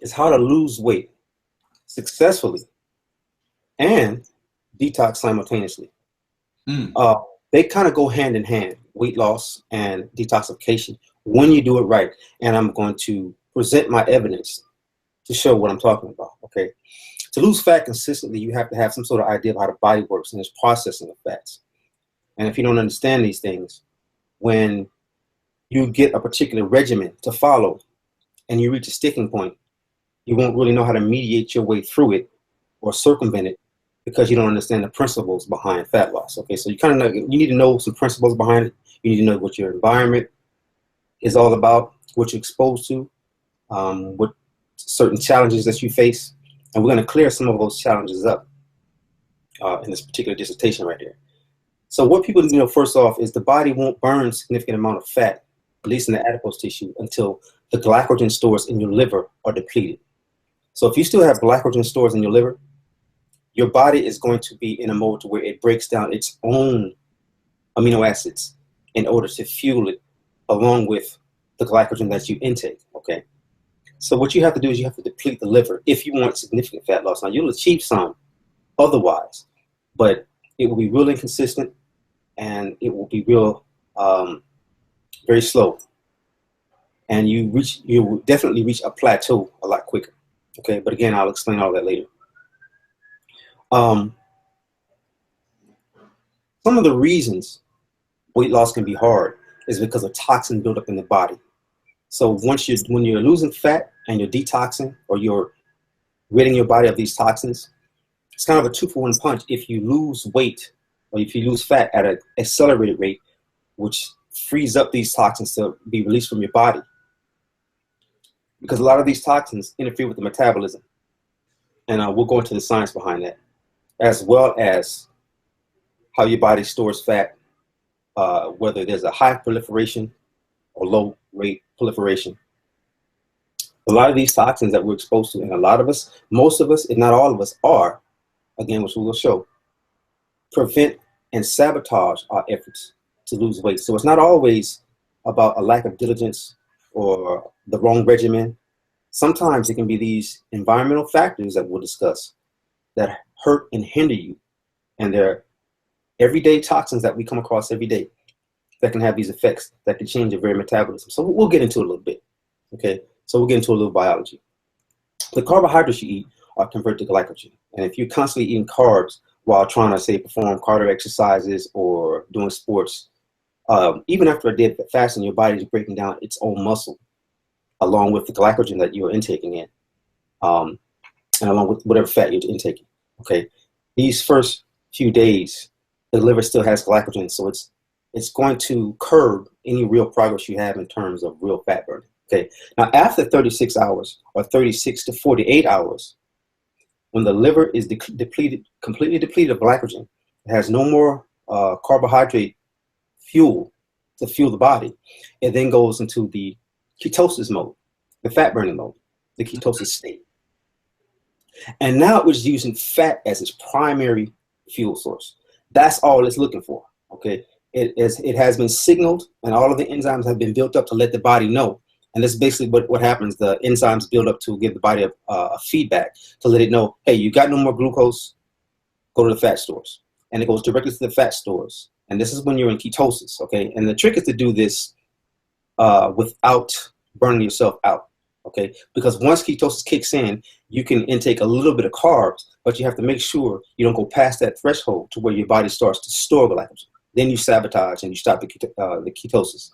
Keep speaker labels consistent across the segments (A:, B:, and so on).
A: is how to lose weight successfully and detox simultaneously.
B: Mm.
A: They kind of go hand in hand, weight loss and detoxification, when you do it right. And I'm going to present my evidence to show what I'm talking about. Okay. To lose fat consistently, you have to have some sort of idea of how the body works and its processing of fats. And if you don't understand these things, when you get a particular regimen to follow and you reach a sticking point, you won't really know how to mediate your way through it or circumvent it because you don't understand the principles behind fat loss. Okay, so you need to know some principles behind it. You need to know what your environment is all about, what you're exposed to, what certain challenges that you face, and we're going to clear some of those challenges up in this particular dissertation right here. So what people need to know first off is the body won't burn a significant amount of fat, at least in the adipose tissue, until the glycogen stores in your liver are depleted. So if you still have glycogen stores in your liver, your body is going to be in a mode to where it breaks down its own amino acids in order to fuel it along with the glycogen that you intake, okay? So what you have to do is you have to deplete the liver if you want significant fat loss. Now, you'll achieve some otherwise, but it will be real inconsistent and it will be real, very slow. And you will definitely reach a plateau a lot quicker, okay? But again, I'll explain all that later. Some of the reasons weight loss can be hard is because of toxin buildup in the body. So when you're losing fat and you're detoxing or you're ridding your body of these toxins, it's kind of a 2-for-1 punch. If you lose weight or if you lose fat at an accelerated rate, which frees up these toxins to be released from your body, because a lot of these toxins interfere with the metabolism. And we'll go into the science behind that, as well as how your body stores fat, whether there's a high proliferation or low rate proliferation. A lot of these toxins that we're exposed to, and a lot of us, most of us, if not all of us, are, again, which we will show, prevent and sabotage our efforts to lose weight. So it's not always about a lack of diligence or the wrong regimen. Sometimes it can be these environmental factors that we'll discuss that hurt and hinder you. And they're everyday toxins that we come across every day that can have these effects that can change your very metabolism. So we'll get into it a little bit, okay? So we'll get into a little biology. The carbohydrates you eat are converted to glycogen. And if you're constantly eating carbs while trying to, say, perform cardio exercises or doing sports, even after a day of fasting, your body is breaking down its own muscle along with the glycogen that you're intaking in, and along with whatever fat you're intaking, okay? These first few days, the liver still has glycogen, so it's going to curb any real progress you have in terms of real fat burning. Okay. Now, after 36 hours or 36 to 48 hours, when the liver is completely depleted of glycogen, it has no more carbohydrate fuel to fuel the body. It then goes into the ketosis mode, the fat burning mode, the ketosis state. And now it was using fat as its primary fuel source. That's all it's looking for. Okay. It has been signaled, and all of the enzymes have been built up to let the body know. And that's basically what happens. The enzymes build up to give the body a feedback to let it know, hey, you got no more glucose, go to the fat stores. And it goes directly to the fat stores. And this is when you're in ketosis, okay? And the trick is to do this without burning yourself out, okay? Because once ketosis kicks in, you can intake a little bit of carbs, but you have to make sure you don't go past that threshold to where your body starts to store glycogen. Then you sabotage and you stop the ketosis.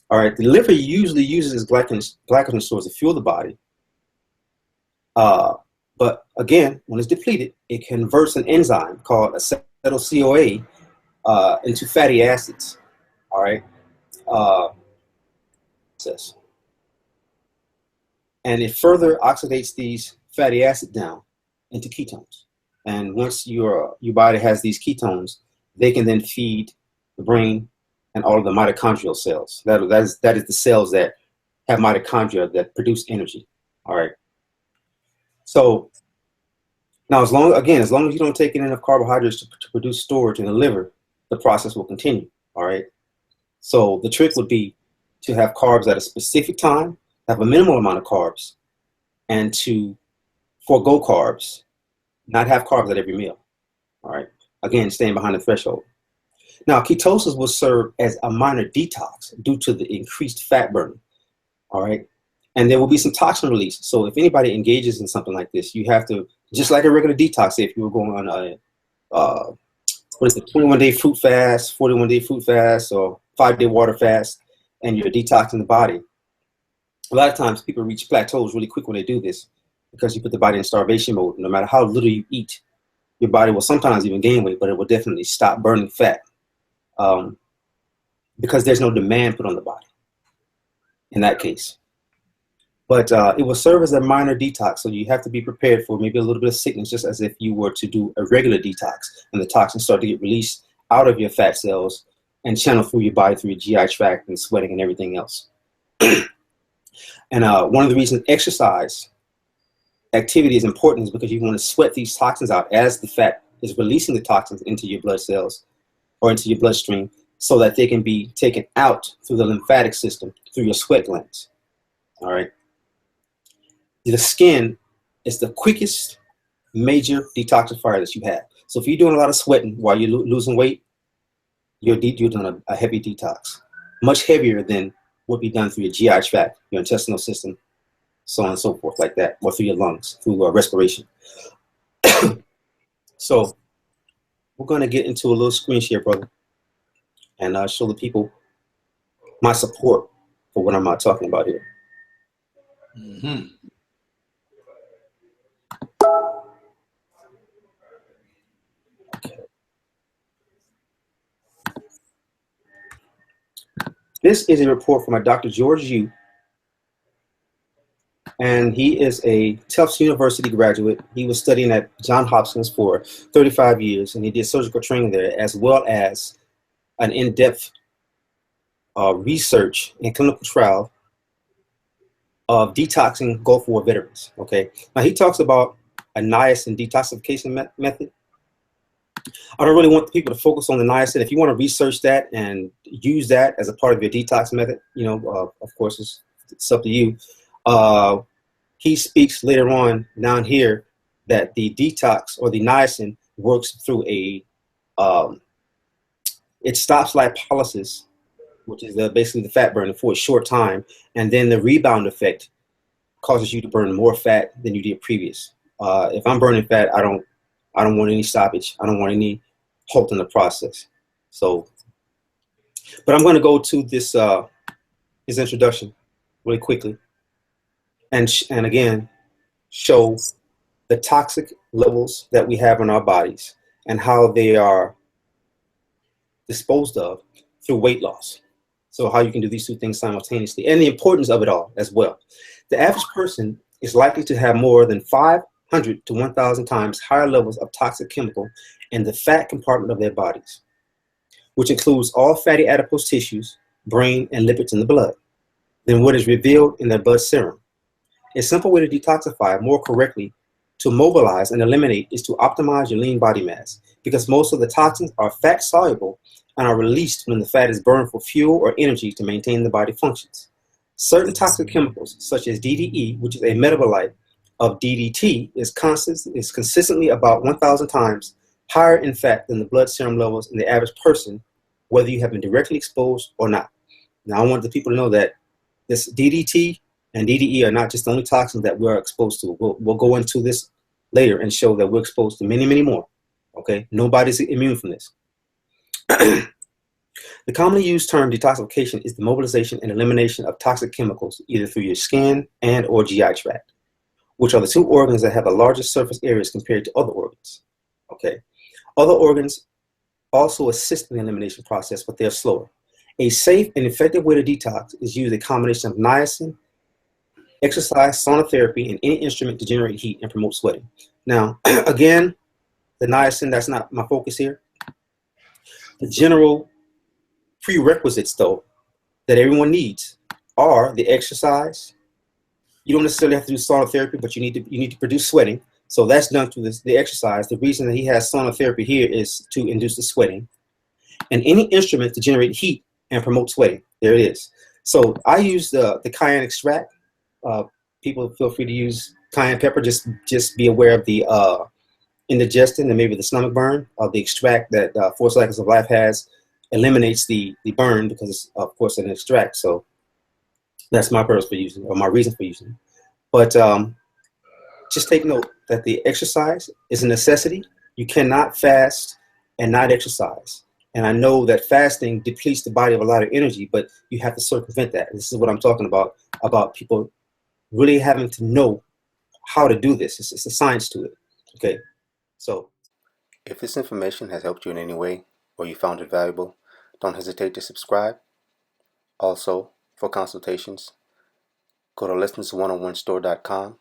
A: All right, the liver usually uses glycogen stores to fuel the body. But again, when it's depleted, it converts an enzyme called acetyl-CoA into fatty acids. All right. And it further oxidates these fatty acids down into ketones. And once your body has these ketones, they can then feed the brain and all of the mitochondrial cells. That is the cells that have mitochondria that produce energy. All right. So now, as long as you don't take in enough carbohydrates to produce storage in the liver, the process will continue. All right. So the trick would be to have carbs at a specific time, have a minimal amount of carbs, and to forego carbs, not have carbs at every meal. All right. Again, staying behind the threshold. Now, ketosis will serve as a minor detox due to the increased fat burning. All right. And there will be some toxin release. So if anybody engages in something like this, you have to, just like a regular detox, if you were going on a, 21-day fruit fast, 41-day fruit fast, or 5-day water fast, and you're detoxing the body. A lot of times people reach plateaus really quick when they do this because you put the body in starvation mode. No matter how little you eat, your body will sometimes even gain weight, but it will definitely stop burning fat because there's no demand put on the body in that case. But it will serve as a minor detox, so you have to be prepared for maybe a little bit of sickness, just as if you were to do a regular detox and the toxins start to get released out of your fat cells and channel through your body, through your GI tract and sweating and everything else. And one of the reasons exercise activity is important is because you want to sweat these toxins out as the fat is releasing the toxins into your blood cells or into your bloodstream so that they can be taken out through the lymphatic system, through your sweat glands. All right. The skin is the quickest major detoxifier that you have. So if you're doing a lot of sweating while you're losing weight, you're doing a heavy detox, much heavier than would be done through your GI tract, your intestinal system, so on and so forth like that, or through your lungs, through respiration. So we're going to get into a little screen share, brother, and show the people my support for what I'm talking about here.
B: Mm-hmm.
A: This is a report from a Dr. George Yu, and he is a Tufts University graduate. He was studying at Johns Hopkins for 35 years, and he did surgical training there, as well as an in-depth research and clinical trial of detoxing Gulf War veterans. Okay, now he talks about a niacin detoxification method. I don't really want people to focus on the niacin. If you want to research that and use that as a part of your detox method, you know, of course, it's up to you. He speaks later on down here that the detox or the niacin works through a, it stops lipolysis, which is basically the fat burning for a short time, and then the rebound effect causes you to burn more fat than you did previous. If I'm burning fat, I don't want any stoppage. I don't want any halt in the process. So, but I'm going to go to this his introduction really quickly, and again show the toxic levels that we have in our bodies and how they are disposed of through weight loss. So how you can do these two things simultaneously, and the importance of it all as well. The average person is likely to have more than 500 to 1,000 times higher levels of toxic chemical in the fat compartment of their bodies, which includes all fatty adipose tissues, brain, and lipids in the blood, than what is revealed in their blood serum. A simple way to detoxify more correctly, to mobilize and eliminate, is to optimize your lean body mass, because most of the toxins are fat soluble and are released when the fat is burned for fuel or energy to maintain the body functions. Certain toxic chemicals, such as DDE, which is a metabolite of DDT, is consistently about 1,000 times higher in fat than the blood serum levels in the average person, whether you have been directly exposed or not. Now, I want the people to know that this DDT and DDE are not just the only toxins that we're exposed to. We'll go into this later and show that we're exposed to many, many more. Okay, nobody's immune from this. The commonly used term detoxification is the mobilization and elimination of toxic chemicals either through your skin and or GI tract, which are the two organs that have the largest surface areas compared to other organs. Okay, other organs also assist in the elimination process, but they're slower. A safe and effective way to detox is use a combination of niacin, exercise, sauna therapy, and any instrument to generate heat and promote sweating. Now, again, the niacin, that's not my focus here. The general prerequisites, though, that everyone needs are the exercise. You don't necessarily have to do sauna therapy, but you need to produce sweating. So that's done through the exercise. The reason that he has sauna therapy here is to induce the sweating. And any instrument to generate heat and promote sweating. There it is. So I use the cayenne extract. People feel free to use cayenne pepper. Just be aware of the indigestion and maybe the stomach burn. The extract that 4 Cycles of Life has eliminates the burn because it's, of course, an extract. So that's my purpose for using it, or my reason for using it. But just take note that the exercise is a necessity. You cannot fast and not exercise. And I know that fasting depletes the body of a lot of energy, but you have to circumvent that. This is what I'm talking about people really having to know how to do this. It's a science to it. Okay. So
C: if this information has helped you in any way or you found it valuable, don't hesitate to subscribe. Also, for consultations, go to lessons101store.com,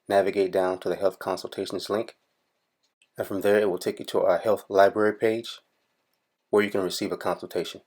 C: navigate down to the health consultations link, and from there it will take you to our health library page where you can receive a consultation.